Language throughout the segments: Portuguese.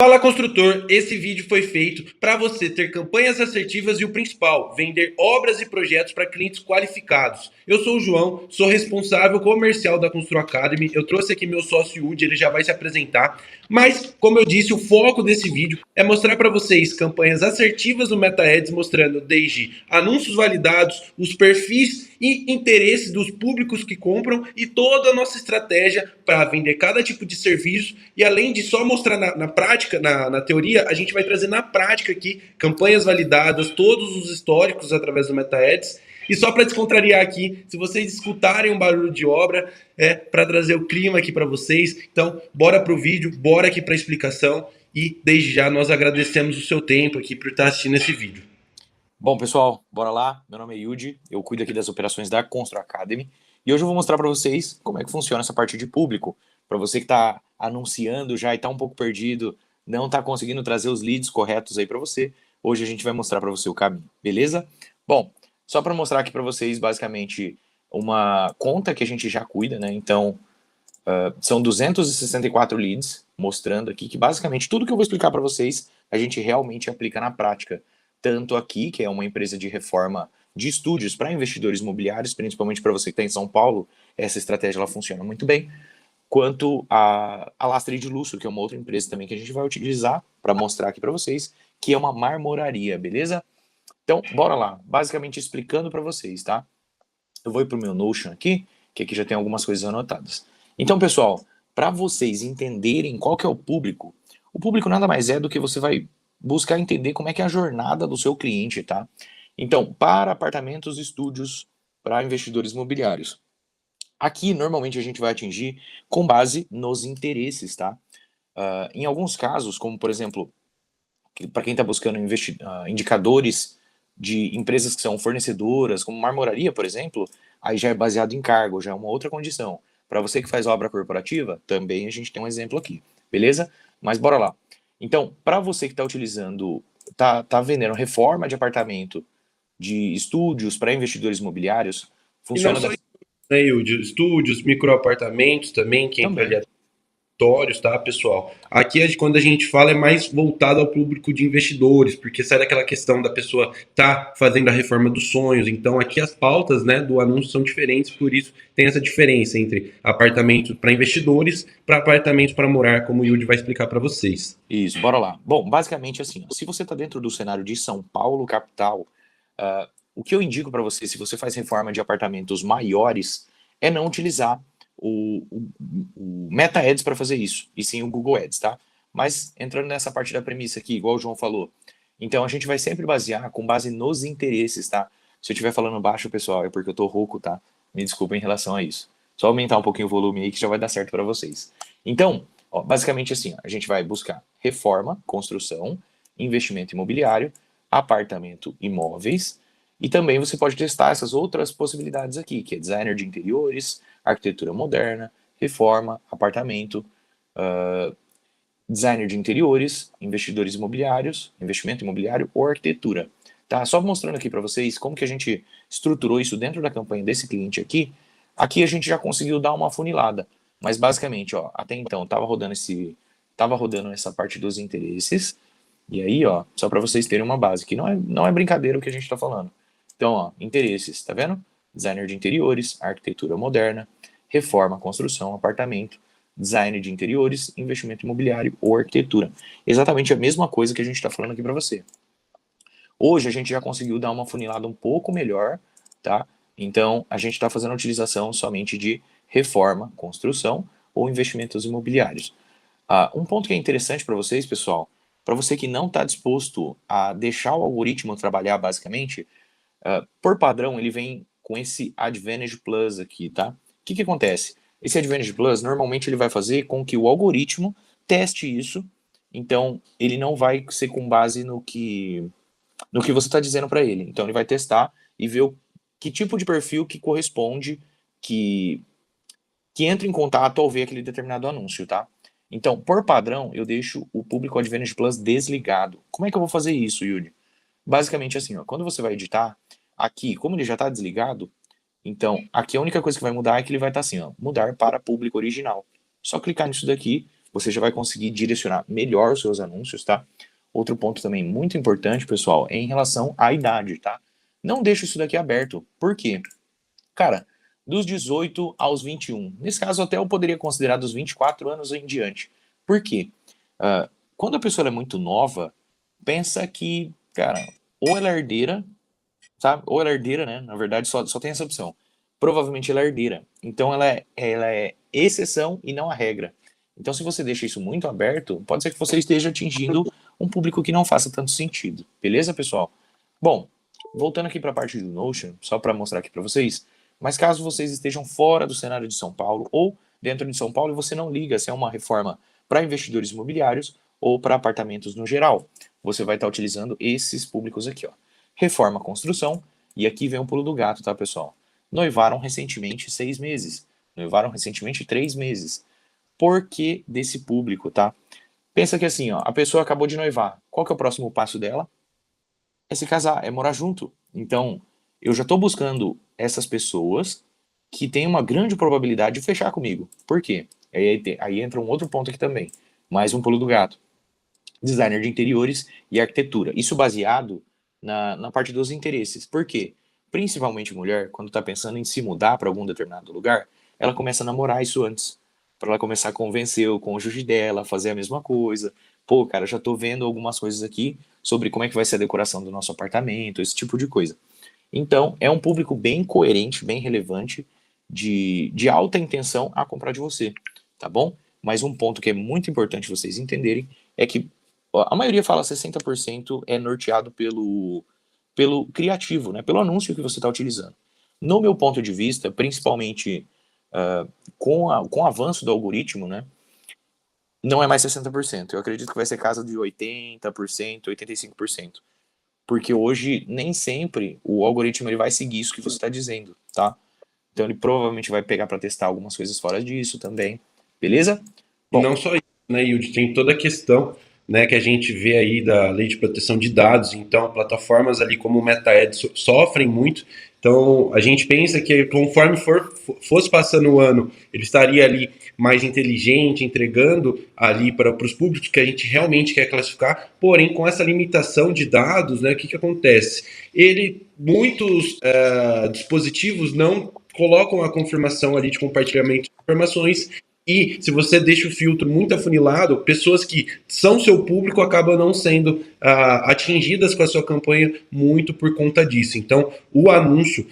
Fala construtor, esse vídeo foi feito para você ter campanhas assertivas e o principal, vender obras e projetos para clientes qualificados. Eu sou o João, sou responsável comercial da Constru Academy. Eu trouxe aqui meu sócio Udi, ele já vai se apresentar. Mas, como eu disse, o foco desse vídeo é mostrar para vocês campanhas assertivas no Meta Ads, mostrando desde anúncios validados, os perfis e interesses dos públicos que compram e toda a nossa estratégia para vender cada tipo de serviço. E além de só mostrar na prática, na teoria, a gente vai trazer na prática aqui campanhas validadas, todos os históricos através do Meta Ads. E só para descontrariar aqui, se vocês escutarem um barulho de obra, é para trazer o clima aqui para vocês. Então, bora pro vídeo, bora aqui para a explicação. E desde já nós agradecemos o seu tempo aqui por estar assistindo esse vídeo. Bom, pessoal, bora lá. Meu nome é Yudi, eu cuido aqui das operações da Constru Academy e hoje eu vou mostrar para vocês como é que funciona essa parte de público. Para você que está anunciando já e está um pouco perdido, não está conseguindo trazer os leads corretos aí para você, hoje a gente vai mostrar para você o caminho, beleza? Bom, só para mostrar aqui para vocês, basicamente, uma conta que a gente já cuida, né? Então, são 264 leads, mostrando aqui que basicamente tudo que eu vou explicar para vocês, a gente realmente aplica na prática. Tanto aqui, que é uma empresa de reforma de estúdios para investidores imobiliários, principalmente para você que está em São Paulo, essa estratégia ela funciona muito bem, quanto a Lastre de Luxo, que é uma outra empresa também que a gente vai utilizar para mostrar aqui para vocês, que é uma marmoraria, beleza? Então, bora lá, basicamente explicando para vocês, tá? Eu vou ir para o meu Notion aqui, que aqui já tem algumas coisas anotadas. Então, pessoal, para vocês entenderem qual que é o público nada mais é do que você vai buscar entender como é que é a jornada do seu cliente, tá? Então, para apartamentos e estúdios, para investidores imobiliários. Aqui, normalmente, a gente vai atingir com base nos interesses, tá? Em alguns casos, como por exemplo, para quem está buscando indicadores de empresas que são fornecedoras, como marmoraria, por exemplo, aí já é baseado em cargo, já é uma outra condição. Para você que faz obra corporativa, também a gente tem um exemplo aqui, beleza? Mas bora lá. Então, para você que está utilizando, tá vendendo reforma de apartamento, de estúdios para investidores imobiliários, E não funciona só isso, né, Yudi? Estúdios, microapartamentos também, quem entra ali também. aleatórios, tá, pessoal? Aqui, quando a gente fala, é mais voltado ao público de investidores, porque sai daquela questão da pessoa tá fazendo a reforma dos sonhos. Então, aqui as pautas, né, do anúncio são diferentes, por isso tem essa diferença entre apartamentos para investidores para apartamentos para morar, como o Yudi vai explicar para vocês. Isso, bora lá. Bom, basicamente assim, ó, se você está dentro do cenário de São Paulo, capital, o que eu indico para você, se você faz reforma de apartamentos maiores, é não utilizar o Meta Ads para fazer isso, e sim o Google Ads, tá? Mas entrando nessa parte da premissa aqui, igual o João falou, então a gente vai sempre basear com base nos interesses, tá? Se eu estiver falando baixo, pessoal, é porque eu tô rouco, tá? Me desculpa em relação a isso. Só aumentar um pouquinho o volume aí que já vai dar certo para vocês. Então, ó, basicamente assim, ó, a gente vai buscar reforma, construção, investimento imobiliário, apartamento, imóveis, e também você pode testar essas outras possibilidades aqui, que é designer de interiores, arquitetura moderna, reforma, apartamento, designer de interiores, investidores imobiliários, investimento imobiliário ou arquitetura. Tá? Só mostrando aqui para vocês como que a gente estruturou isso dentro da campanha desse cliente aqui. Aqui a gente já conseguiu dar uma funilada, mas basicamente, ó, até então tava rodando essa parte dos interesses. E aí, ó, só para vocês terem uma base, que não é brincadeira o que a gente está falando. Então, ó, interesses, tá vendo? Designer de interiores, arquitetura moderna, reforma, construção, apartamento, design de interiores, investimento imobiliário ou arquitetura. Exatamente a mesma coisa que a gente está falando aqui para você. Hoje a gente já conseguiu dar uma funilada um pouco melhor, tá? Então a gente está fazendo a utilização somente de reforma, construção ou investimentos imobiliários. Um ponto que é interessante para vocês, pessoal, para você que não está disposto a deixar o algoritmo trabalhar basicamente, por padrão ele vem com esse Advantage Plus aqui, tá? O que acontece? Esse Advantage Plus, normalmente ele vai fazer com que o algoritmo teste isso, então ele não vai ser com base no que você está dizendo para ele. Então ele vai testar e ver que tipo de perfil que corresponde, que entra em contato ao ver aquele determinado anúncio, tá? Então, por padrão, eu deixo o público Advantage Plus desligado. Como é que eu vou fazer isso, Yuri? Basicamente assim, ó, quando você vai editar, aqui, como ele já está desligado, então aqui a única coisa que vai mudar é que ele vai estar assim, ó, mudar para público original. Só clicar nisso daqui você já vai conseguir direcionar melhor os seus anúncios, tá? Outro ponto também muito importante, pessoal, é em relação à idade, tá? Não deixe isso daqui aberto. Por quê? Cara, dos 18 aos 21. Nesse caso, até eu poderia considerar dos 24 anos em diante. Por quê? Quando a pessoa é muito nova, pensa que, cara, ou ela é herdeira, sabe? Ou ela é herdeira, né? Na verdade, só tem essa opção. Provavelmente ela é herdeira. Então ela é exceção e não a regra. Então, se você deixa isso muito aberto, pode ser que você esteja atingindo um público que não faça tanto sentido. Beleza, pessoal? Bom, voltando aqui para a parte do Notion, só para mostrar aqui para vocês, mas caso vocês estejam fora do cenário de São Paulo ou dentro de São Paulo e você não liga se é uma reforma para investidores imobiliários ou para apartamentos no geral, você vai estar utilizando esses públicos aqui, ó. Reforma, construção, e aqui vem o pulo do gato, tá, pessoal? Noivaram recentemente 6 meses, noivaram recentemente 3 meses. Por que desse público, tá? Pensa que assim, ó, a pessoa acabou de noivar, qual que é o próximo passo dela? É se casar, é morar junto. Então, eu já estou buscando essas pessoas que têm uma grande probabilidade de fechar comigo. Por quê? Aí entra um outro ponto aqui também, mais um pulo do gato. Designer de interiores e arquitetura. Isso baseado na parte dos interesses. Por quê? Principalmente mulher, quando está pensando em se mudar para algum determinado lugar, ela começa a namorar isso antes. Para ela começar a convencer o cônjuge dela a fazer a mesma coisa. Pô, cara, já tô vendo algumas coisas aqui sobre como é que vai ser a decoração do nosso apartamento, esse tipo de coisa. Então, é um público bem coerente, bem relevante, de alta intenção a comprar de você, tá bom? Mas um ponto que é muito importante vocês entenderem é que a maioria fala 60% é norteado pelo criativo, né? Pelo anúncio que você está utilizando. No meu ponto de vista, principalmente com o avanço do algoritmo, né? Não é mais 60%. Eu acredito que vai ser casa de 80%, 85%. Porque hoje nem sempre o algoritmo ele vai seguir isso que você está dizendo, tá? Então ele provavelmente vai pegar para testar algumas coisas fora disso também, beleza? E Bom, não só isso, né, Yudi? Tem toda a questão, né, que a gente vê aí da lei de proteção de dados. Então, plataformas ali como o MetaEd sofrem muito. Então, a gente pensa que conforme fosse passando o ano, ele estaria ali mais inteligente, entregando ali para os públicos que a gente realmente quer classificar. Porém, com essa limitação de dados, né, o que, que acontece? Muitos dispositivos não colocam a confirmação ali de compartilhamento de informações e se você deixa o filtro muito afunilado, pessoas que são seu público acabam não sendo atingidas com a sua campanha muito por conta disso. Então, o anúncio,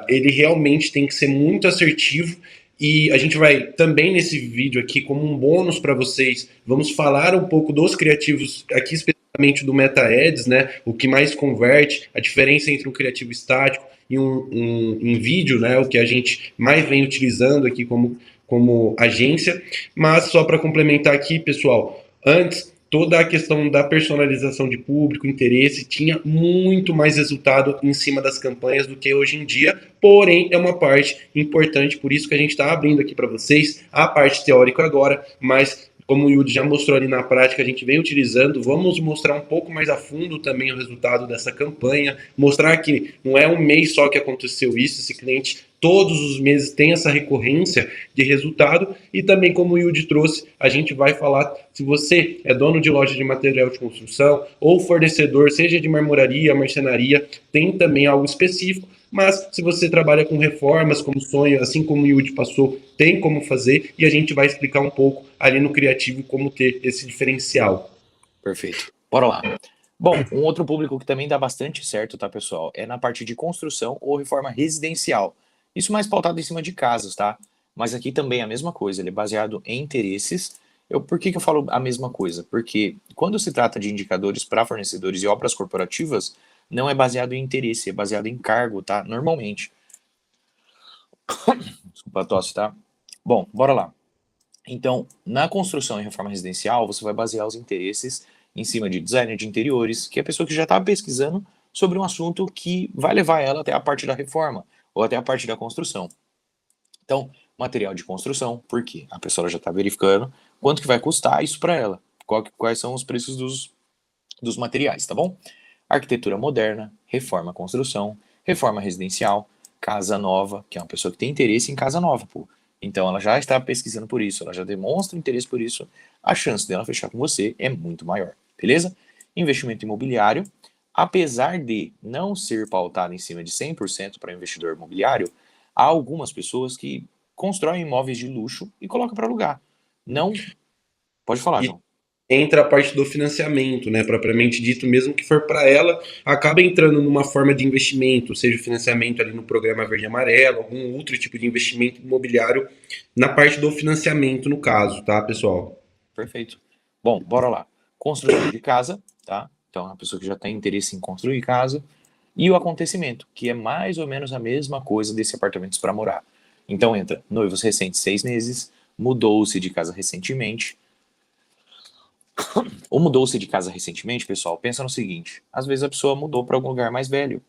ele realmente tem que ser muito assertivo e a gente vai também nesse vídeo aqui, como um bônus para vocês, vamos falar um pouco dos criativos, aqui especificamente do Meta Ads, né? O que mais converte, a diferença entre um criativo estático e um vídeo, né? O que a gente mais vem utilizando aqui como agência. Mas só para complementar aqui, pessoal, antes toda a questão da personalização de público, interesse, tinha muito mais resultado em cima das campanhas do que hoje em dia, porém é uma parte importante, por isso que a gente está abrindo aqui para vocês a parte teórica agora, mas como o Yudi já mostrou ali na prática, a gente vem utilizando, vamos mostrar um pouco mais a fundo também o resultado dessa campanha, mostrar que não é um mês só que aconteceu isso, esse cliente todos os meses tem essa recorrência de resultado e também como o Yudi trouxe, a gente vai falar se você é dono de loja de material de construção ou fornecedor, seja de marmoraria, marcenaria, tem também algo específico, mas se você trabalha com reformas, como sonho, assim como o Yudi passou, tem como fazer e a gente vai explicar um pouco ali no criativo como ter esse diferencial. perfeito. Bora lá. Bom, um outro público que também dá bastante certo, tá, pessoal? É na parte de construção ou reforma residencial. Isso mais pautado em cima de casas, tá? Mas aqui também é a mesma coisa, ele é baseado em interesses. Por que que eu falo a mesma coisa? Porque quando se trata de indicadores para fornecedores e obras corporativas, não é baseado em interesse, é baseado em cargo, tá? Normalmente. Desculpa a tosse, tá? Bom, bora lá. Então, na construção e reforma residencial, você vai basear os interesses em cima de designer de interiores, que é a pessoa que já está pesquisando sobre um assunto que vai levar ela até a parte da reforma ou até a parte da construção. Então, material de construção, por quê? A pessoa já está verificando quanto que vai custar isso para ela, quais são os preços dos materiais, tá bom? Arquitetura moderna, reforma, construção, reforma residencial, casa nova, que é uma pessoa que tem interesse em casa nova, pô. Então ela já está pesquisando por isso, ela já demonstra interesse por isso, a chance dela fechar com você é muito maior, beleza? Investimento imobiliário, apesar de não ser pautado em cima de 100% para investidor imobiliário, há algumas pessoas que constroem imóveis de luxo e colocam para alugar. Não, pode falar, E João. entra a parte do financiamento, né, propriamente dito, mesmo que for para ela, acaba entrando numa forma de investimento, seja o financiamento ali no programa Verde e Amarelo, algum outro tipo de investimento imobiliário na parte do financiamento, no caso, tá, pessoal? Perfeito. Bom, bora lá. Construção de casa, tá? Então, a pessoa que já tem interesse em construir casa. E o acontecimento, que é mais ou menos a mesma coisa desse apartamentos para morar. Então entra noivos recentes 6 meses, mudou-se de casa recentemente. Ou mudou-se de casa recentemente, pessoal, pensa no seguinte: às vezes a pessoa mudou para algum lugar mais velho.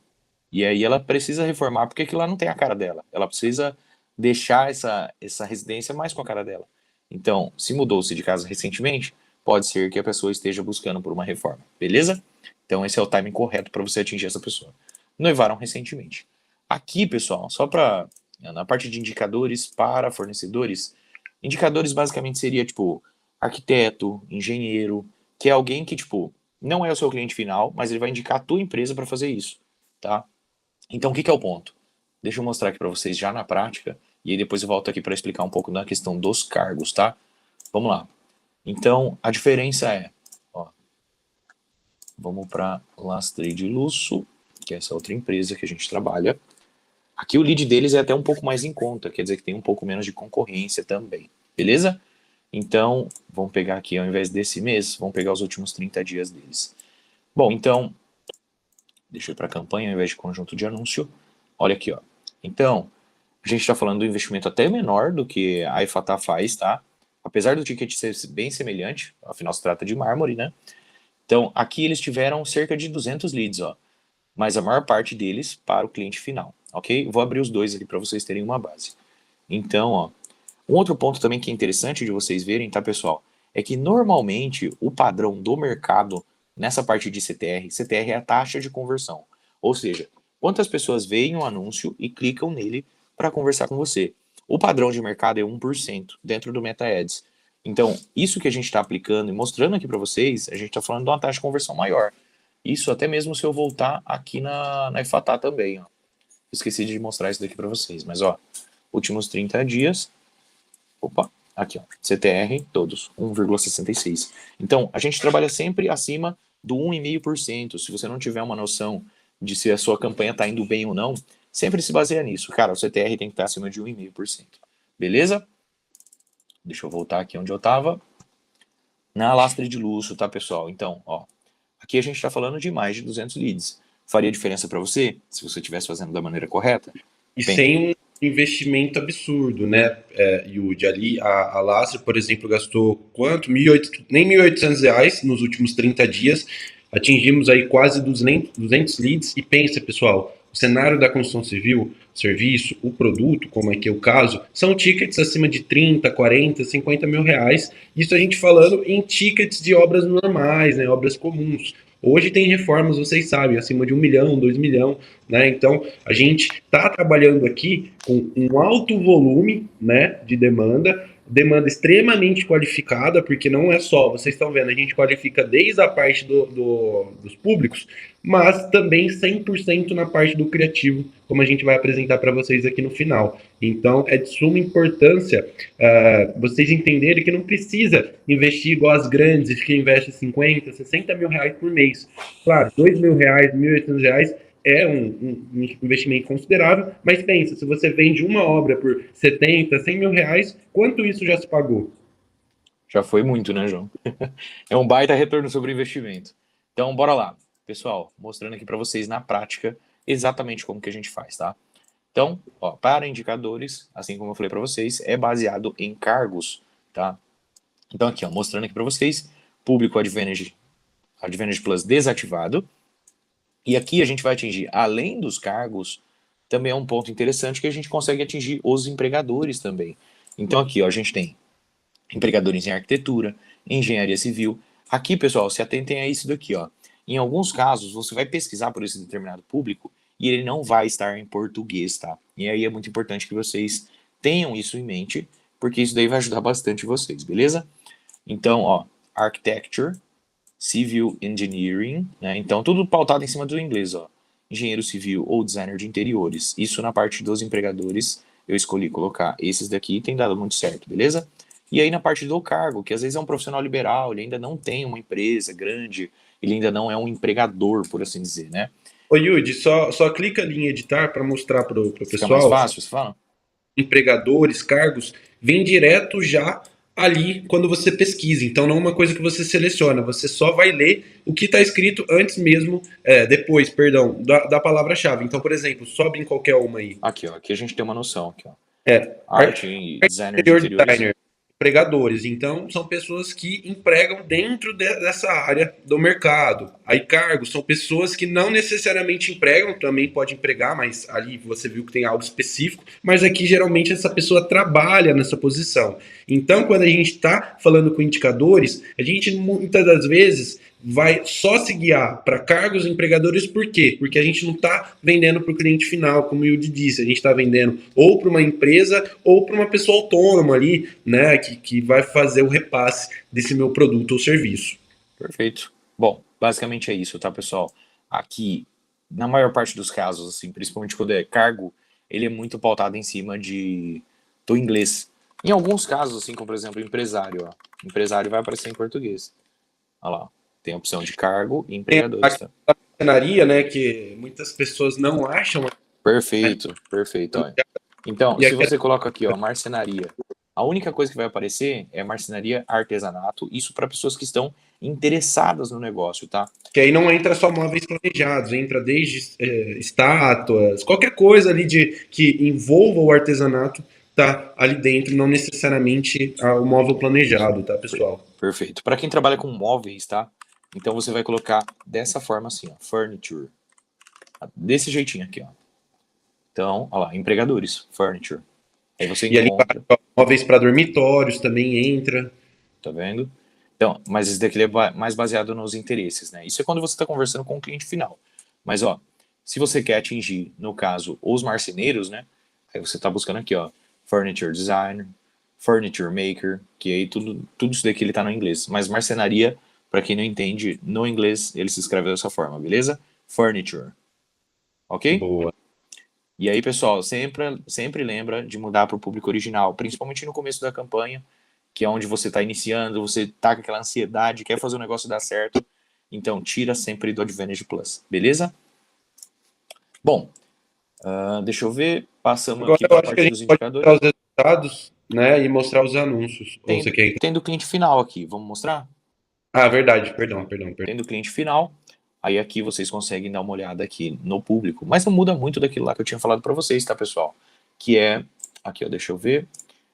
E aí ela precisa reformar porque aquilo lá não tem a cara dela. Ela precisa deixar essa residência mais com a cara dela. Então, se mudou-se de casa recentemente, pode ser que a pessoa esteja buscando por uma reforma, beleza? Então, esse é o timing correto para você atingir essa pessoa. Noivaram recentemente. Aqui, pessoal, só para na parte de indicadores para fornecedores, indicadores basicamente seria tipo arquiteto, engenheiro, que é alguém que tipo não é o seu cliente final, mas ele vai indicar a tua empresa para fazer isso, tá? Então, o que que é o ponto? Deixa eu mostrar aqui para vocês já na prática, e aí depois eu volto aqui para explicar um pouco da questão dos cargos, tá? Vamos lá. Então, a diferença é, ó, vamos para Lastri de Luxo, que é essa outra empresa que a gente trabalha. Aqui o lead deles é até um pouco mais em conta, quer dizer que tem um pouco menos de concorrência também, beleza? Então, vamos pegar aqui, ao invés desse mês, vamos pegar os últimos 30 dias deles. Bom, então, deixa eu ir para a campanha ao invés de conjunto de anúncio. Olha aqui, ó. Então, a gente está falando do investimento até menor do que a Ifatá faz, tá? Apesar do ticket ser bem semelhante, afinal se trata de mármore, né? Então, aqui eles tiveram cerca de 200 leads, ó. Mas a maior parte deles para o cliente final, ok? Vou abrir os dois aqui para vocês terem uma base. Então, ó, um outro ponto também que é interessante de vocês verem, tá, pessoal? É que normalmente o padrão do mercado nessa parte de CTR, CTR é a taxa de conversão. Ou seja, quantas pessoas veem um anúncio e clicam nele para conversar com você. O padrão de mercado é 1% dentro do Meta Ads. Então, isso que a gente está aplicando e mostrando aqui para vocês, a gente está falando de uma taxa de conversão maior. Isso até mesmo se eu voltar aqui na Ifatá também, ó. Esqueci de mostrar isso daqui para vocês, mas ó, últimos 30 dias, opa, aqui, ó, CTR, todos, 1,66. Então, a gente trabalha sempre acima do 1,5%. Se você não tiver uma noção de se a sua campanha está indo bem ou não, sempre se baseia nisso. Cara, o CTR tem que estar acima de 1,5%. Beleza? Deixa eu voltar aqui onde eu estava. Na lastre de luxo, tá, pessoal? Então, ó, aqui a gente está falando de mais de 200 leads. Faria diferença para você se você estivesse fazendo da maneira correta? E Bem, sem um investimento absurdo, né, Yudi? Ali, a Lastre, por exemplo, gastou quanto? 1.800, nem R$ 1.800 nos últimos 30 dias. Atingimos aí quase 200 leads. E pensa, pessoal, o cenário da construção civil, serviço, o produto, como é que é o caso, são tickets acima de 30, 40, 50 mil reais. Isso a gente falando em tickets de obras normais, né, obras comuns. Hoje tem reformas, vocês sabem, acima de 1 milhão, 2 milhões, né? Então, a gente está trabalhando aqui com um alto volume, né, de demanda extremamente qualificada, porque não é só, vocês estão vendo, a gente qualifica desde a parte dos públicos, mas também 100% na parte do criativo, como a gente vai apresentar para vocês aqui no final. Então, é de suma importância vocês entenderem que não precisa investir igual as grandes, que investem 50, 60 mil reais por mês. Claro, 2 mil reais, 1.800 reais é um investimento considerável, mas pensa, se você vende uma obra por 70, 100 mil reais, quanto isso já se pagou? já foi muito, né, João? É um baita retorno sobre o investimento. Então, bora lá. Pessoal, mostrando aqui para vocês na prática exatamente como que a gente faz, tá? Então, ó, para indicadores, assim como eu falei para vocês, é baseado em cargos, tá? Então aqui, ó, mostrando aqui para vocês, público Advantage Plus desativado. E aqui a gente vai atingir, além dos cargos, também é um ponto interessante que a gente consegue atingir os empregadores também. Então aqui, ó, a gente tem empregadores em arquitetura, engenharia civil. Aqui, pessoal, se atentem a isso daqui, ó. Em alguns casos, você vai pesquisar por esse determinado público e ele não vai estar em português, tá? E aí é muito importante que vocês tenham isso em mente, porque isso daí vai ajudar bastante vocês, beleza? Então, ó, Architecture, Civil Engineering, né? Então, tudo pautado em cima do inglês, ó. Engenheiro civil ou designer de interiores. Isso na parte dos empregadores, eu escolhi colocar esses daqui e tem dado muito certo, beleza? E aí na parte do cargo, que às vezes é um profissional liberal, ele ainda não tem uma empresa grande, ele ainda não é um empregador, por assim dizer, né? Ô Yudi, só clica ali em editar para mostrar para o Fica mais pessoal. fácil, você fala? Empregadores, cargos, vem direto já ali quando você pesquisa. Então não é uma coisa que você seleciona, você só vai ler o que está escrito antes mesmo, depois, perdão, da palavra-chave. Então, por exemplo, sobe em qualquer uma aí. Aqui, ó, aqui a gente tem uma noção, aqui, ó. É, Arte e designer de interior interiores. designer, empregadores. Então, são pessoas que empregam dentro dessa área do mercado. Aí, cargos são pessoas que não necessariamente empregam, também pode empregar, mas ali você viu que tem algo específico. Mas aqui, geralmente, essa pessoa trabalha nessa posição. Então, quando a gente está falando com indicadores, a gente muitas das vezes vai só se guiar para cargos empregadores, por quê? Porque a gente não está vendendo para o cliente final, como o Yudi disse, a gente está vendendo ou para uma empresa ou para uma pessoa autônoma ali, né, que vai fazer o repasse desse meu produto ou serviço. Perfeito. Bom, basicamente é isso, tá, pessoal? Aqui, na maior parte dos casos, assim, principalmente quando é cargo, ele é muito pautado em cima do inglês. Em alguns casos, assim, como por exemplo, empresário, ó. Empresário vai aparecer em português. Olha lá, tem a opção de cargo e Tem empregadores, tá? a marcenaria, né, que muitas pessoas não acham, Perfeito, perfeito, olha. Então, e se aqui você coloca aqui, ó, marcenaria, a única coisa que vai aparecer é marcenaria artesanato, isso para pessoas que estão interessadas no negócio, tá? que aí não entra só móveis planejados, entra desde estátuas, qualquer coisa ali que envolva o artesanato tá ali dentro, não necessariamente o móvel planejado, tá, pessoal? Perfeito. Para quem trabalha com móveis, tá? Então você vai colocar dessa forma assim, ó, furniture. Desse jeitinho aqui, ó. Então, ó lá, empregadores, furniture. Aí você E ali encontra, móveis para dormitórios também entra. tá vendo? Então, mas esse daqui é mais baseado nos interesses, né? Isso é quando você está conversando com o cliente final. Mas, ó, se você quer atingir, no caso, os marceneiros, né? Aí você está buscando aqui, ó, furniture designer, furniture maker, que aí tudo isso daqui ele tá no inglês. Mas marcenaria, para quem não entende, no inglês ele se escreve dessa forma, beleza? Furniture, ok? Boa. E aí, pessoal, sempre lembra de mudar para o público original, principalmente no começo da campanha, que é onde você está iniciando, você está com aquela ansiedade, quer fazer o negócio dar certo. Então, tira sempre do Advantage Plus, beleza? Bom, deixa eu ver. Passamos Agora aqui eu para a acho que a parte gente dos pode mostrar indicadores. os resultados, né, e mostrar os anúncios. Ou você quer? Tem do cliente final aqui, vamos mostrar? Ah, verdade, perdão. Tem do cliente final. Aí aqui vocês conseguem dar uma olhada aqui no público. Mas não muda muito daquilo lá que eu tinha falado para vocês, tá, pessoal? Que é, aqui ó, deixa eu ver.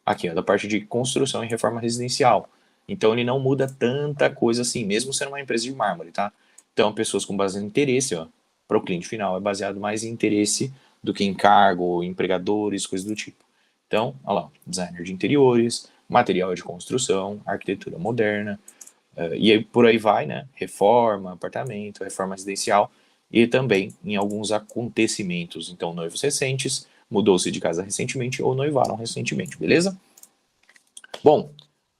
Aqui ó, da parte de construção e reforma residencial. Então ele não muda tanta coisa assim, mesmo sendo uma empresa de mármore, tá? Então pessoas com base em interesse, ó, para o cliente final é baseado mais em interesse do que em cargo, empregadores, coisas do tipo. Então, olha lá, designer de interiores, material de construção, arquitetura moderna, e aí por aí vai, né? Reforma, apartamento, reforma residencial e também em alguns acontecimentos. Então, noivos recentes, mudou-se de casa recentemente ou noivaram recentemente, beleza? Bom,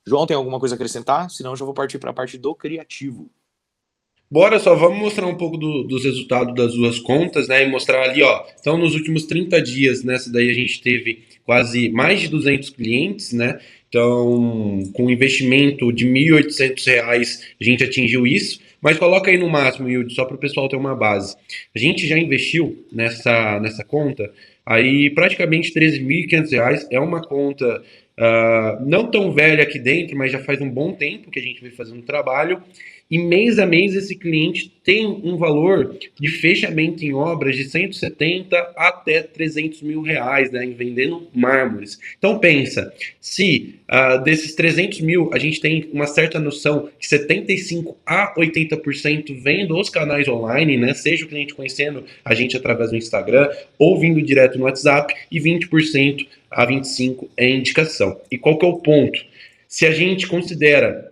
João, tem alguma coisa a acrescentar? Senão eu já vou partir para a parte do criativo. Bora, só vamos mostrar um pouco dos resultados das duas contas, né? E mostrar ali, ó. Então, nos últimos 30 dias, nessa daí a gente teve quase mais de 200 clientes, né? Então, com um investimento de R$ 1.800, a gente atingiu isso. Mas coloca aí no máximo, Yudi, só para o pessoal ter uma base. A gente já investiu nessa conta, aí praticamente R$ 13.500. É uma conta não tão velha aqui dentro, mas já faz um bom tempo que a gente vem fazendo o trabalho. E mês a mês esse cliente tem um valor de fechamento em obras de 170 até R$ 300.000, né, em vendendo mármores. Então pensa, se desses 300 mil a gente tem uma certa noção que 75 a 80% vem dos canais online, né, seja o cliente conhecendo a gente através do Instagram ou vindo direto no WhatsApp, e 20% a 25% é indicação. E qual que é o ponto? Se a gente considera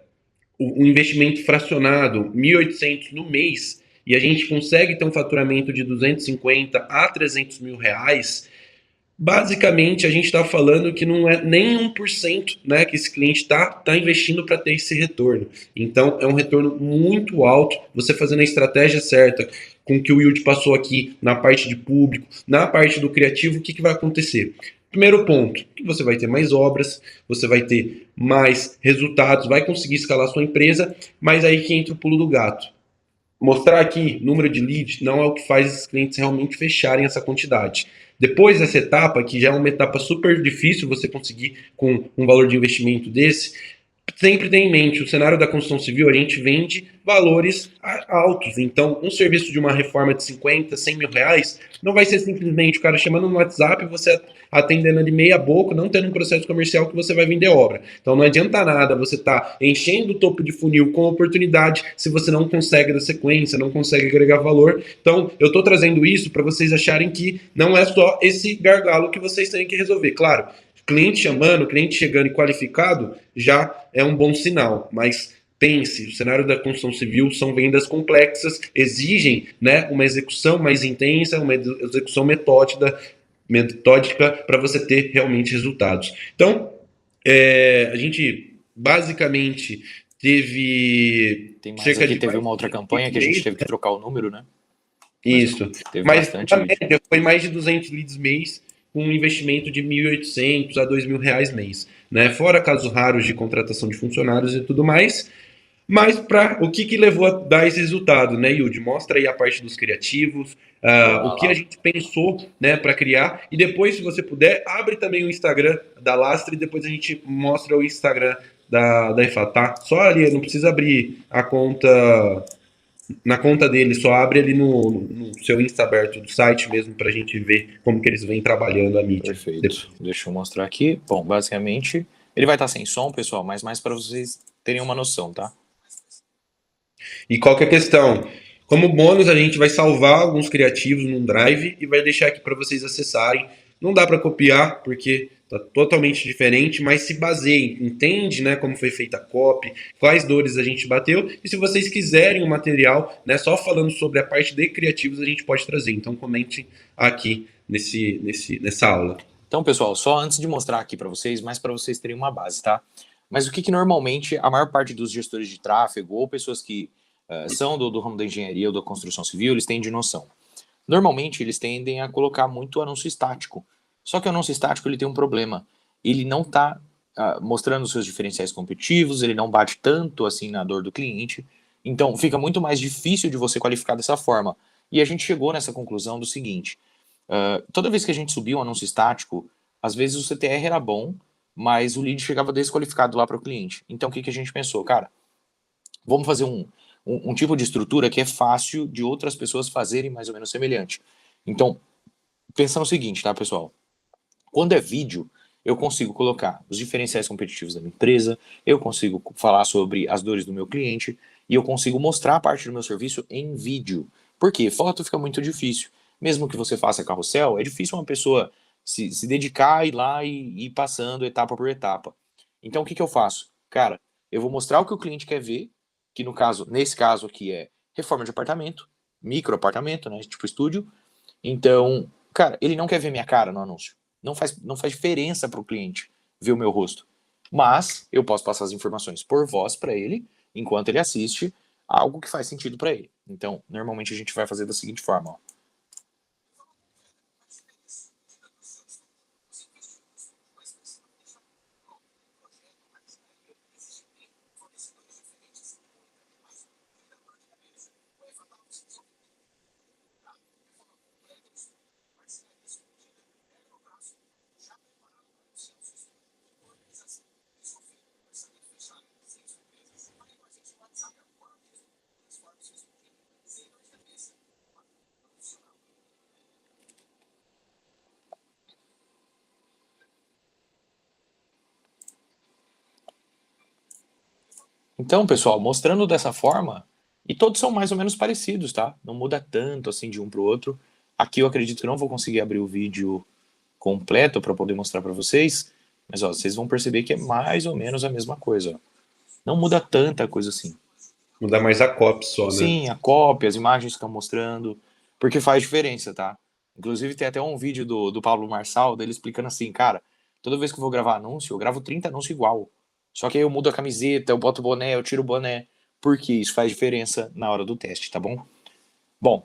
o investimento fracionado, 1.800 no mês, e a gente consegue ter um faturamento de 250 a R$ 300.000, Basicamente, a gente está falando que não é nem 1%, né, que esse cliente está investindo para ter esse retorno. Então, é um retorno muito alto. Você fazendo a estratégia certa, com o que o Yudi passou aqui na parte de público, na parte do criativo, o que vai acontecer? Primeiro ponto, que você vai ter mais obras, você vai ter mais resultados, vai conseguir escalar sua empresa, mas aí que entra o pulo do gato. Mostrar aqui número de leads não é o que faz esses clientes realmente fecharem essa quantidade. Depois dessa etapa, que já é uma etapa super difícil você conseguir com um valor de investimento desse, sempre tem em mente, o cenário da construção civil, a gente vende valores altos. Então, um serviço de uma reforma de 50, 100 mil reais, não vai ser simplesmente o cara chamando no WhatsApp, você atendendo ali meia boca, não tendo um processo comercial que você vai vender obra. Então, não adianta nada você estar enchendo o topo de funil com oportunidade se você não consegue dar sequência, não consegue agregar valor. Então, eu estou trazendo isso para vocês acharem que não é só esse gargalo que vocês têm que resolver. Claro, cliente chamando, cliente chegando e qualificado, já é um bom sinal, mas pense, o cenário da construção civil são vendas complexas, exigem, né, uma execução mais intensa, uma execução metódica para você ter realmente resultados. Então, a gente basicamente teve Tem mais cerca aqui, de teve uma outra campanha que a gente teve que trocar o número, né? isso. Teve Mas bastante a lead. média foi mais de 200 leads mês, com um investimento de 1.800 a 2.000 reais mês. Né? Fora casos raros de contratação de funcionários e tudo mais. Mas para o que levou a dar esse resultado, né, Yudi? Mostra aí a parte dos criativos, Bora o que a lá. gente pensou, né, para criar. E depois, se você puder, abre também o Instagram da Lastra e depois a gente mostra o Instagram da EFA, tá? Só ali, não precisa abrir a conta na conta dele, só abre ali no seu Insta aberto do site mesmo pra gente ver como que eles vêm trabalhando a mídia. Perfeito. Deixa eu mostrar aqui. Bom, basicamente, ele vai estar sem som, pessoal, mas mais para vocês terem uma noção, tá? E qual que é a questão? Como bônus, a gente vai salvar alguns criativos num drive e vai deixar aqui para vocês acessarem. Não dá para copiar, porque tá totalmente diferente, mas se baseie, entende, né, como foi feita a copy, quais dores a gente bateu, e se vocês quiserem o material, né, só falando sobre a parte de criativos, a gente pode trazer. Então comente aqui nessa aula. Então, pessoal, só antes de mostrar aqui para vocês, mais para vocês terem uma base, tá? Mas o que normalmente a maior parte dos gestores de tráfego ou pessoas que são do ramo da engenharia ou da construção civil, eles têm de noção. Normalmente, eles tendem a colocar muito anúncio estático. Só que o anúncio estático ele tem um problema. Ele não está mostrando os seus diferenciais competitivos, ele não bate tanto assim na dor do cliente. Então, fica muito mais difícil de você qualificar dessa forma. E a gente chegou nessa conclusão do seguinte: toda vez que a gente subia um anúncio estático, às vezes o CTR era bom, mas o lead chegava desqualificado lá para o cliente. Então, o que a gente pensou? Cara, vamos fazer um tipo de estrutura que é fácil de outras pessoas fazerem mais ou menos semelhante. Então, pensa no seguinte, tá, pessoal? Quando é vídeo, eu consigo colocar os diferenciais competitivos da minha empresa, eu consigo falar sobre as dores do meu cliente e eu consigo mostrar a parte do meu serviço em vídeo. Por quê? Foto fica muito difícil. Mesmo que você faça carrossel, é difícil uma pessoa se dedicar, ir lá e ir passando etapa por etapa. Então, o que eu faço? Cara, eu vou mostrar o que o cliente quer ver, que no caso, nesse caso aqui é reforma de apartamento, micro apartamento, né, tipo estúdio. Então, cara, ele não quer ver minha cara no anúncio. Não faz diferença para o cliente ver o meu rosto. Mas eu posso passar as informações por voz para ele, enquanto ele assiste algo que faz sentido para ele. Então, normalmente a gente vai fazer da seguinte forma, ó. Então, pessoal, mostrando dessa forma, e todos são mais ou menos parecidos, tá? Não muda tanto assim de um para o outro. Aqui eu acredito que não vou conseguir abrir o vídeo completo para poder mostrar para vocês, mas ó, vocês vão perceber que é mais ou menos a mesma coisa. Ó. Não muda tanta coisa assim. Mudar mais a copy só, né? Sim, a cópia, as imagens que estão mostrando, porque faz diferença, tá? Inclusive, tem até um vídeo do Pablo Marçal, dele explicando assim, cara, toda vez que eu vou gravar anúncio, eu gravo 30 anúncios igual. Só que aí eu mudo a camiseta, eu boto o boné, eu tiro o boné, porque isso faz diferença na hora do teste, tá bom? Bom,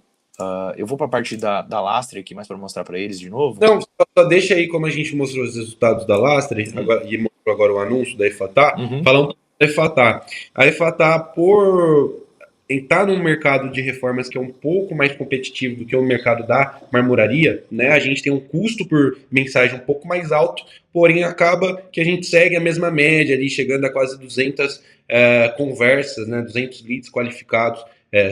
eu vou pra parte da Lastre aqui, mais pra mostrar pra eles de novo. Não, só deixa aí como a gente mostrou os resultados da Lastre agora, e mostrou agora o anúncio da EFATA, Uhum. falar um pouco da EFATA. A EFATA, por entrar num mercado de reformas que é um pouco mais competitivo do que o mercado da marmoraria, né? A gente tem um custo por mensagem um pouco mais alto, porém acaba que a gente segue a mesma média ali, chegando a quase 200 conversas, né? 200 leads qualificados,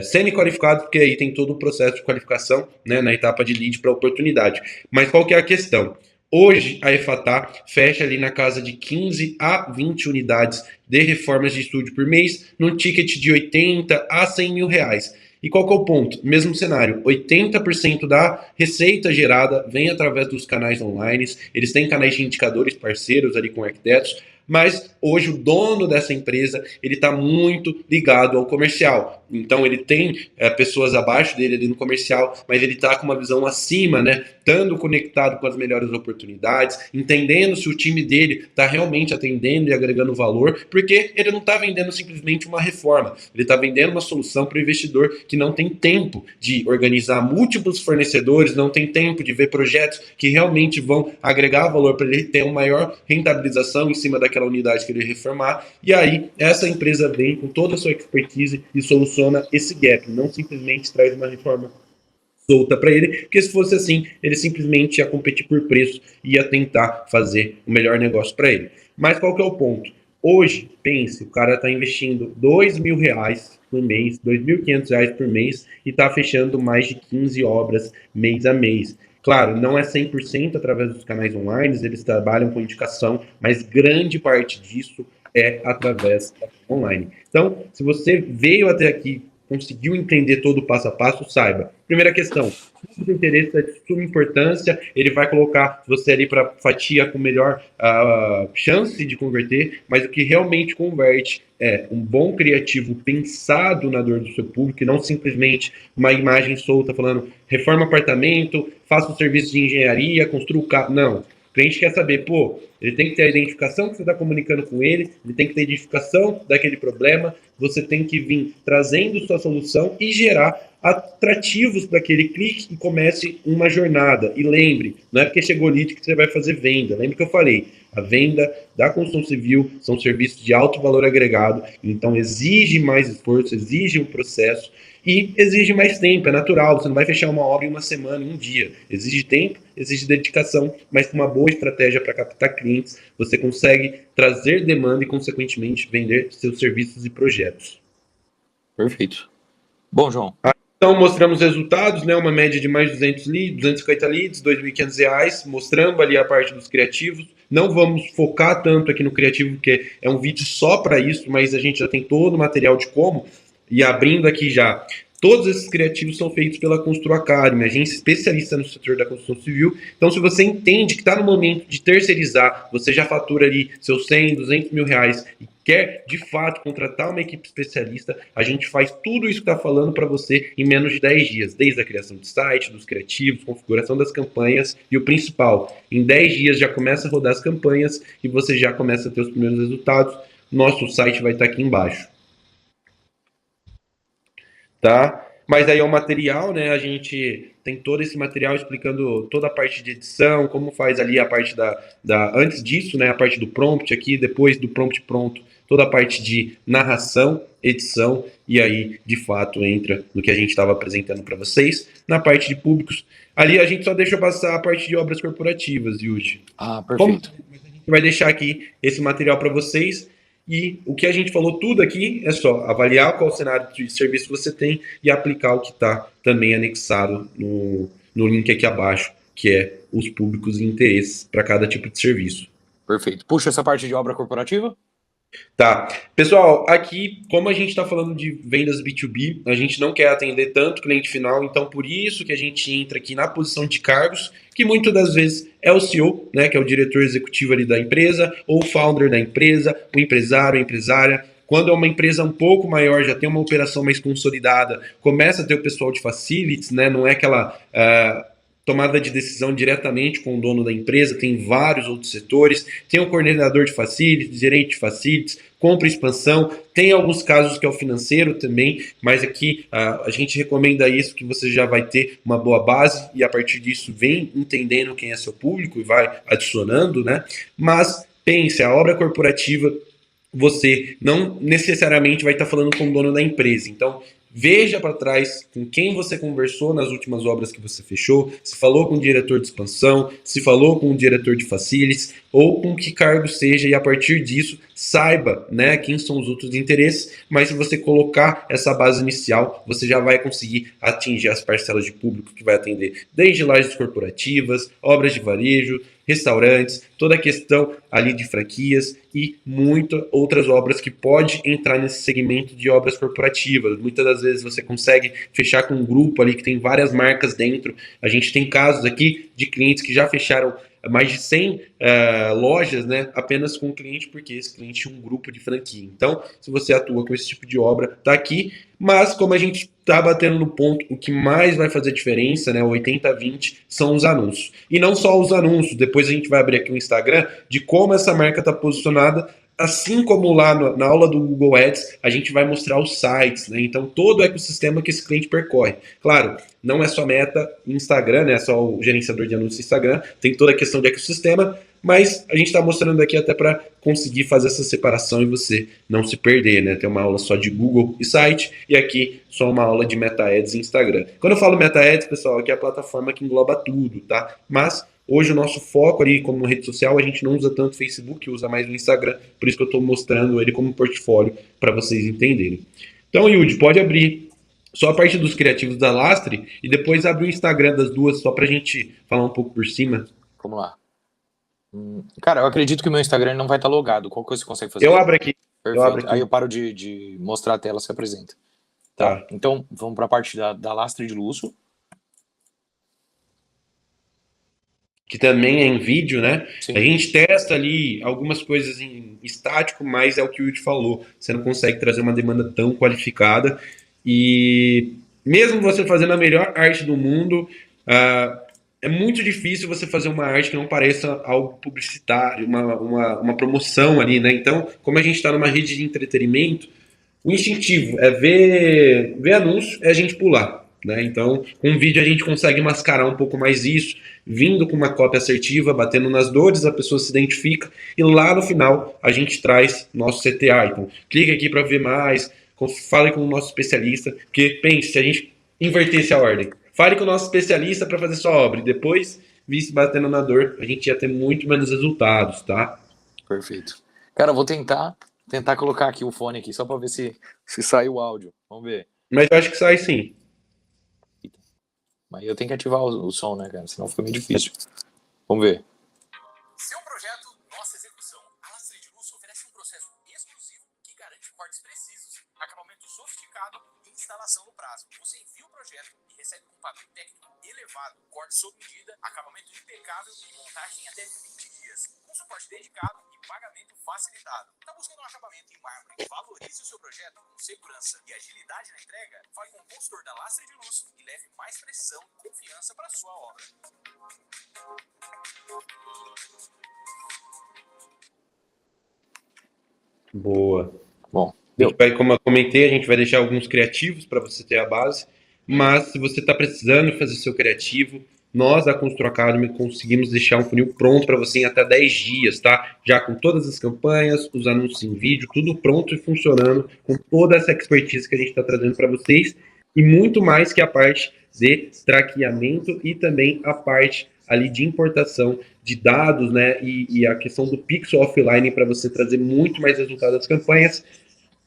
semi-qualificados, porque aí tem todo o processo de qualificação, né, na etapa de lead para oportunidade. Mas qual que é a questão? Hoje, a EFATA fecha ali na casa de 15 a 20 unidades de reformas de estúdio por mês, num ticket de 80 a 100 mil reais. E qual que é o ponto? Mesmo cenário, 80% da receita gerada vem através dos canais online, eles têm canais de indicadores parceiros ali com arquitetos, mas hoje o dono dessa empresa ele está muito ligado ao comercial. Então ele tem pessoas abaixo dele ali no comercial, mas ele está com uma visão acima, né? Estando conectado com as melhores oportunidades, entendendo se o time dele está realmente atendendo e agregando valor, porque ele não está vendendo simplesmente uma reforma, ele está vendendo uma solução para o investidor que não tem tempo de organizar múltiplos fornecedores, não tem tempo de ver projetos que realmente vão agregar valor para ele ter uma maior rentabilização em cima daquela unidade que ele reformar. E aí, essa empresa vem com toda a sua expertise e soluciona esse gap, não simplesmente traz uma reforma solta para ele, porque se fosse assim, ele simplesmente ia competir por preço e ia tentar fazer o melhor negócio para ele. Mas qual que é o ponto? Hoje, pense, o cara está investindo R$ 2.000 por mês, R$ 2.500 por mês e está fechando mais de 15 obras mês a mês. Claro, não é 100% através dos canais online, eles trabalham com indicação, mas grande parte disso é através online. Então, se você veio até aqui, conseguiu entender todo o passo a passo, saiba. Primeira questão, o interesse é de suma importância, ele vai colocar você ali para fatia com melhor chance de converter, mas o que realmente converte é um bom criativo pensado na dor do seu público e não simplesmente uma imagem solta falando reforma apartamento, faça o serviço de engenharia, construa o carro. Não. O cliente quer saber, pô, ele tem que ter a identificação que você está comunicando com ele, ele tem que ter a identificação daquele problema, você tem que vir trazendo sua solução e gerar atrativos para que ele clique e comece uma jornada. E lembre, não é porque chegou lead que você vai fazer venda. Lembre que eu falei, a venda da construção civil são serviços de alto valor agregado, então exige mais esforço, exige um processo e exige mais tempo, é natural, você não vai fechar uma obra em uma semana, em um dia. Exige tempo, exige dedicação, mas com uma boa estratégia para captar clientes, você consegue trazer demanda e, consequentemente, vender seus serviços e projetos. Perfeito. Bom, João. Então, mostramos resultados, né? Uma média de mais de 200 leads, 250 leads, R$ 2.500, mostrando ali a parte dos criativos. Não vamos focar tanto aqui no criativo, porque é um vídeo só para isso, mas a gente já tem todo o material de como. E abrindo aqui já, todos esses criativos são feitos pela Constru Academy, agência especialista no setor da construção civil. Então, se você entende que está no momento de terceirizar, você já fatura ali seus 100, 200 mil reais e quer, de fato, contratar uma equipe especialista, a gente faz tudo isso que está falando para você em menos de 10 dias, desde a criação do site, dos criativos, configuração das campanhas e o principal, em 10 dias já começa a rodar as campanhas e você já começa a ter os primeiros resultados. Nosso site vai estar aqui embaixo. Tá? Mas aí é o material, né? A gente tem todo esse material explicando toda a parte de edição, como faz ali a parte antes disso, né? A parte do prompt aqui, depois do prompt pronto, toda a parte de narração, edição, e aí, de fato, entra no que a gente estava apresentando para vocês. Na parte de públicos, ali a gente só deixa passar a parte de obras corporativas, Yuji. Ah, perfeito. A gente vai deixar aqui esse material para vocês. E o que a gente falou tudo aqui é só avaliar qual cenário de serviço você tem e aplicar o que está também anexado no link aqui abaixo, que é os públicos e interesses para cada tipo de serviço. Perfeito. Puxa essa parte de obra corporativa. Tá. Pessoal, aqui, como a gente está falando de vendas B2B, a gente não quer atender tanto cliente final, então por isso que a gente entra aqui na posição de cargos, que muitas das vezes é o CEO, né, que é o diretor executivo ali da empresa, ou o founder da empresa, o empresário, a empresária. Quando é uma empresa um pouco maior, já tem uma operação mais consolidada, começa a ter o pessoal de facilities, né, não é aquela tomada de decisão diretamente com o dono da empresa, tem vários outros setores, tem o coordenador de facilities, gerente de facilities, compra e expansão, tem alguns casos que é o financeiro também, mas aqui a gente recomenda isso, que você já vai ter uma boa base e a partir disso vem entendendo quem é seu público e vai adicionando, né? Mas pense, a obra corporativa você não necessariamente vai estar falando com o dono da empresa. Então, veja para trás com quem você conversou nas últimas obras que você fechou, se falou com o diretor de expansão, se falou com o diretor de facilities, ou com que cargo seja, e a partir disso, saiba, né, quem são os outros interesses, mas se você colocar essa base inicial, você já vai conseguir atingir as parcelas de público que vai atender desde lajes corporativas, obras de varejo, restaurantes, toda a questão ali de franquias e muitas outras obras que pode entrar nesse segmento de obras corporativas. Muitas das vezes você consegue fechar com um grupo ali que tem várias marcas dentro. A gente tem casos aqui de clientes que já fecharam mais de 100 lojas, né, apenas com o cliente, porque esse cliente tinha um grupo de franquia. Então, se você atua com esse tipo de obra, tá aqui. Mas, como a gente está batendo no ponto, o que mais vai fazer diferença, né, 80-20, são os anúncios. E não só os anúncios, depois a gente vai abrir aqui o Instagram, de como essa marca está posicionada, assim como lá na aula do Google Ads, a gente vai mostrar os sites, né? Então, todo o ecossistema que esse cliente percorre. Claro, não é só meta Instagram, né? É só o gerenciador de anúncios Instagram, tem toda a questão de ecossistema, mas a gente está mostrando aqui até para conseguir fazer essa separação e você não se perder, né? Tem uma aula só de Google e site, e aqui só uma aula de Meta Ads e Instagram. Quando eu falo Meta Ads, pessoal, aqui é a plataforma que engloba tudo, tá? Mas hoje o nosso foco ali como rede social, a gente não usa tanto o Facebook, usa mais o Instagram, por isso que eu estou mostrando ele como portfólio para vocês entenderem. Então, Yudi, pode abrir só a parte dos criativos da Lastre e depois abrir o Instagram das duas só para a gente falar um pouco por cima. Vamos lá. Cara, eu acredito que o meu Instagram não vai estar logado. Qual coisa você consegue fazer? Eu abro aqui. Perfeito. Aí eu paro de mostrar a tela, se apresenta. Tá. Então, vamos para a parte da Lastre de Luxo. Que também é em vídeo, né? Sim. A gente testa ali algumas coisas em estático, mas é o que o Yudi falou. Você não consegue trazer uma demanda tão qualificada. E mesmo você fazendo a melhor arte do mundo, é muito difícil você fazer uma arte que não pareça algo publicitário, uma promoção ali, né? Então, como a gente está numa rede de entretenimento, o instintivo é ver anúncio, é a gente pular. Né? Então, com um vídeo a gente consegue mascarar um pouco mais isso, vindo com uma cópia assertiva, batendo nas dores, a pessoa se identifica e lá no final a gente traz nosso CTA. Então, clique aqui para ver mais, fale com o nosso especialista, porque pense, se a gente invertesse a ordem, fale com o nosso especialista para fazer sua obra e depois visse batendo na dor, a gente ia ter muito menos resultados, tá? Perfeito. Cara, eu vou tentar colocar aqui o fone aqui, só para ver se sai o áudio. Vamos ver. Mas eu acho que sai sim. Mas eu tenho que ativar o som, né, cara? Senão fica meio difícil. Vamos ver. Seu projeto, nossa execução. A Lastre de Luxo oferece um processo exclusivo que garante cortes precisos, acabamento sofisticado e instalação no prazo. Você envia o projeto e recebe com um padrão técnico elevado, corte sob medida, acabamento impecável e montagem em até 20 dias. Com suporte dedicado e pagamento facilitado. Está buscando um acabamento em mármore que valorize o seu projeto com segurança e agilidade na entrega? Fale com o consultor da Lastre de Luxo e leve mais precisão e confiança para a sua obra. Boa. Bom, como eu comentei, a gente vai deixar alguns criativos para você ter a base, mas se você está precisando fazer seu criativo, nós da Constru Academy conseguimos deixar um funil pronto para você em até 10 dias, tá? Já com todas as campanhas, os anúncios em vídeo, tudo pronto e funcionando, com toda essa expertise que a gente está trazendo para vocês, e muito mais que a parte de traqueamento e também a parte ali de importação de dados, né, e a questão do pixel offline para você trazer muito mais resultado das campanhas.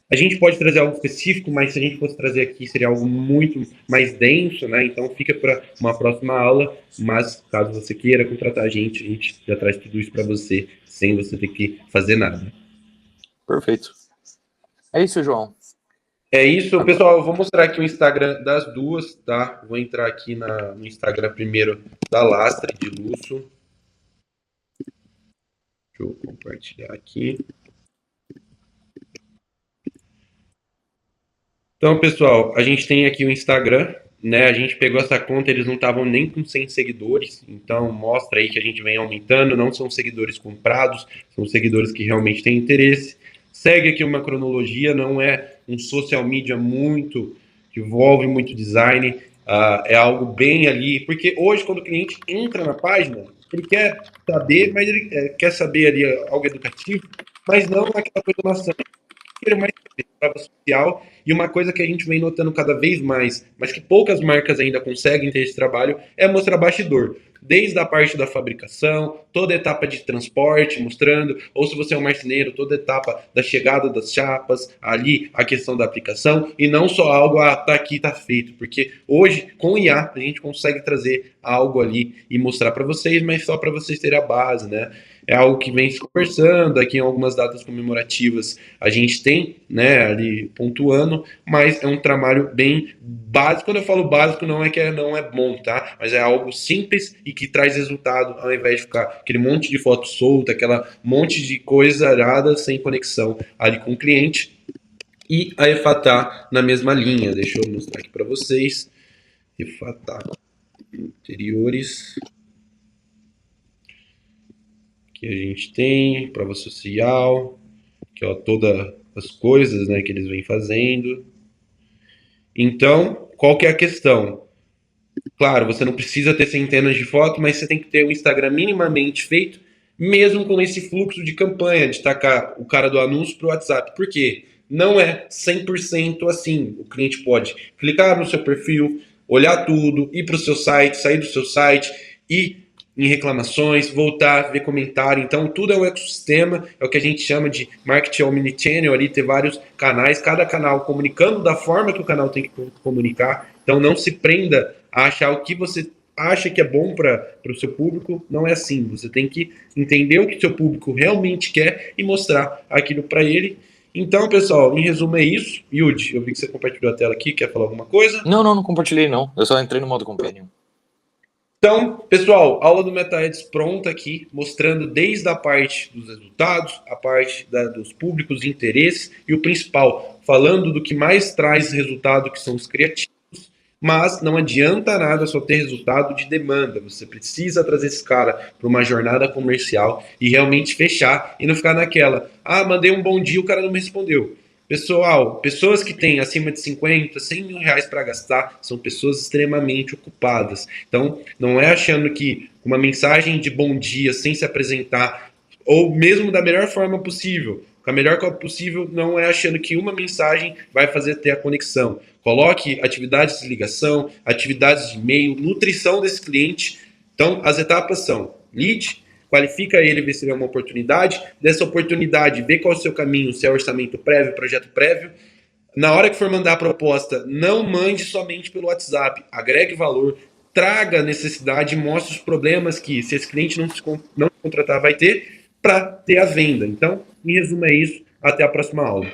A gente pode trazer algo específico, mas se a gente fosse trazer aqui seria algo muito mais denso, né? Então fica para uma próxima aula, mas caso você queira contratar a gente já traz tudo isso para você, sem você ter que fazer nada. Perfeito. É isso, João. É isso, pessoal. Eu vou mostrar aqui o Instagram das duas, tá? Vou entrar aqui no Instagram primeiro da Lastre de Luxo. Deixa eu compartilhar aqui. Então, pessoal, a gente tem aqui o Instagram, né, a gente pegou essa conta, eles não estavam nem com 100 seguidores, então mostra aí que a gente vem aumentando, não são seguidores comprados, são seguidores que realmente têm interesse. Segue aqui uma cronologia, não é um social media muito, que envolve muito design, é algo bem ali, porque hoje quando o cliente entra na página, ele quer saber, mas ele quer saber ali algo educativo, mas não aquela coisa maçante, mais prova social. E uma coisa que a gente vem notando cada vez mais, mas que poucas marcas ainda conseguem ter esse trabalho, é mostrar bastidor. Desde a parte da fabricação, toda a etapa de transporte, mostrando, ou se você é um marceneiro, toda a etapa da chegada das chapas, ali a questão da aplicação, e não só algo, tá aqui, tá feito. Porque hoje, com o IA, a gente consegue trazer algo ali e mostrar para vocês, mas só para vocês terem a base, né? É algo que vem se conversando, aqui em algumas datas comemorativas a gente tem, né, ali pontuando, mas é um trabalho bem básico. Quando eu falo básico, não é que não é bom, tá? Mas é algo simples e que traz resultado, ao invés de ficar aquele monte de foto solta, aquela monte de coisa arada sem conexão ali com o cliente. E a EFATA na mesma linha. Deixa eu mostrar aqui para vocês. EFATA interiores. Aqui a gente tem prova social, que ó, todas as coisas, né, que eles vêm fazendo. Então, qual que é a questão? Claro, você não precisa ter centenas de fotos, mas você tem que ter o Instagram minimamente feito, mesmo com esse fluxo de campanha, de tacar o cara do anúncio para o WhatsApp. Por quê? Não é 100% assim. O cliente pode clicar no seu perfil, olhar tudo, ir para o seu site, sair do seu site e em reclamações, voltar, ver comentário. Então, tudo é um ecossistema, é o que a gente chama de marketing omnichannel, ali ter vários canais, cada canal comunicando da forma que o canal tem que comunicar. Então, não se prenda a achar o que você acha que é bom para o seu público. Não é assim. Você tem que entender o que o seu público realmente quer e mostrar aquilo para ele. Então, pessoal, em resumo é isso. Yudi, eu vi que você compartilhou a tela aqui, quer falar alguma coisa? Não compartilhei não, eu só entrei no modo companion. Então, pessoal, aula do MetaEds pronta aqui, mostrando desde a parte dos resultados, a parte dos públicos de interesse e o principal, falando do que mais traz resultado, que são os criativos, mas não adianta nada só ter resultado de demanda, você precisa trazer esse cara para uma jornada comercial e realmente fechar e não ficar naquela, mandei um bom dia, o cara não me respondeu. Pessoal, pessoas que têm acima de 50, 100 mil reais para gastar são pessoas extremamente ocupadas. Então, não é achando que uma mensagem de bom dia sem se apresentar, ou mesmo da melhor forma possível, com a melhor forma possível, não é achando que uma mensagem vai fazer ter a conexão. Coloque atividades de ligação, atividades de e-mail, nutrição desse cliente. Então, as etapas são lead, qualifica ele, vê se ele é uma oportunidade. Dessa oportunidade, vê qual é o seu caminho, se é orçamento prévio, projeto prévio. Na hora que for mandar a proposta, não mande somente pelo WhatsApp. Agregue valor, traga a necessidade, mostre os problemas que, se esse cliente não contratar, vai ter, para ter a venda. Então, em resumo, é isso. Até a próxima aula.